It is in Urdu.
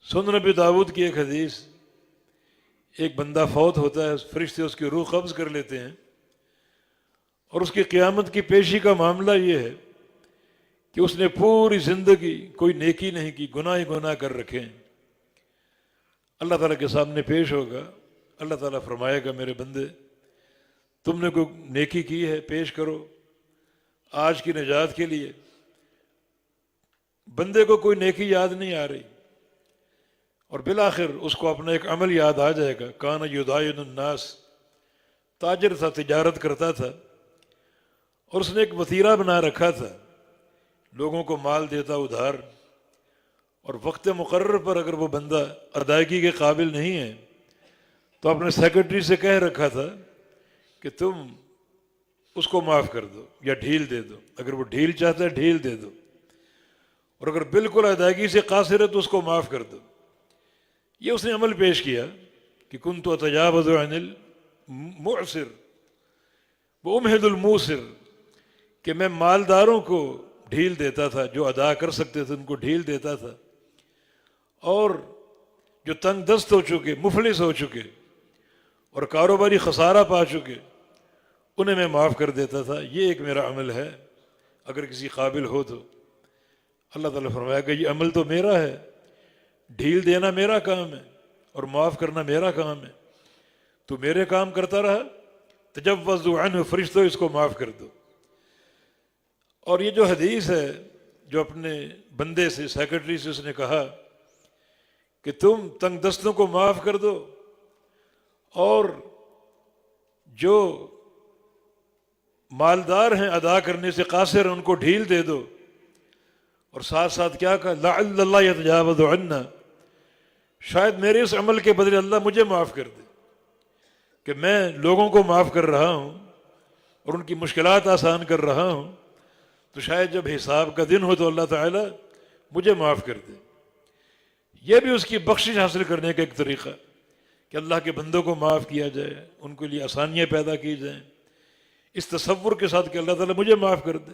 سنن نبی داؤد کی ایک حدیث، ایک بندہ فوت ہوتا ہے، فرشتے اس کی روح قبض کر لیتے ہیں، اور اس کی قیامت کی پیشی کا معاملہ یہ ہے کہ اس نے پوری زندگی کوئی نیکی نہیں کی، گناہ ہی گناہ کر رکھے ہیں۔ اللہ تعالیٰ کے سامنے پیش ہوگا، اللہ تعالیٰ فرمائے گا میرے بندے تم نے کوئی نیکی کی ہے پیش کرو آج کی نجات کے لیے۔ بندے کو کوئی نیکی یاد نہیں آ رہی، اور بالآخر اس کو اپنا ایک عمل یاد آ جائے گا۔ کان یداین الناس، تاجر تھا، تجارت کرتا تھا، اور اس نے ایک وتیرہ بنا رکھا تھا، لوگوں کو مال دیتا ادھار، اور وقت مقرر پر اگر وہ بندہ ادائیگی کے قابل نہیں ہے تو اپنے سیکرٹری سے کہہ رکھا تھا کہ تم اس کو معاف کر دو یا ڈھیل دے دو، اگر وہ ڈھیل چاہتا ہے ڈھیل دے دو، اور اگر بالکل ادائیگی سے قاصر ہے تو اس کو معاف کر دو۔ یہ اس نے عمل پیش کیا کہ کنت اتجاوز عن المعسر وامہد الموسر، کہ میں مالداروں کو ڈھیل دیتا تھا، جو ادا کر سکتے تھے ان کو ڈھیل دیتا تھا، اور جو تنگ دست ہو چکے، مفلس ہو چکے اور کاروباری خسارہ پا چکے انہیں میں معاف کر دیتا تھا۔ یہ ایک میرا عمل ہے، اگر کسی قابل ہو تو۔ اللہ تعالیٰ فرمایا کہ یہ عمل تو میرا ہے، ڈھیل دینا میرا کام ہے اور معاف کرنا میرا کام ہے، تو میرے کام کرتا رہا، تجوزوا عنہ، فرشتوں اس کو معاف کر دو۔ اور یہ جو حدیث ہے جو اپنے بندے سے، سیکرٹری سے اس نے کہا کہ تم تنگ دستوں کو معاف کر دو، اور جو مالدار ہیں ادا کرنے سے قاصر ہیں ان کو ڈھیل دے دو، اور ساتھ ساتھ کیا کہا، لعل اللہ یتجاوز عنا، شاید میرے اس عمل کے بدلے اللہ مجھے معاف کر دے، کہ میں لوگوں کو معاف کر رہا ہوں اور ان کی مشکلات آسان کر رہا ہوں، تو شاید جب حساب کا دن ہو تو اللہ تعالیٰ مجھے معاف کر دے۔ یہ بھی اس کی بخشش حاصل کرنے کا ایک طریقہ کہ اللہ کے بندوں کو معاف کیا جائے، ان کے لیے آسانیاں پیدا کی جائیں، اس تصور کے ساتھ کہ اللہ تعالیٰ مجھے معاف کر دے۔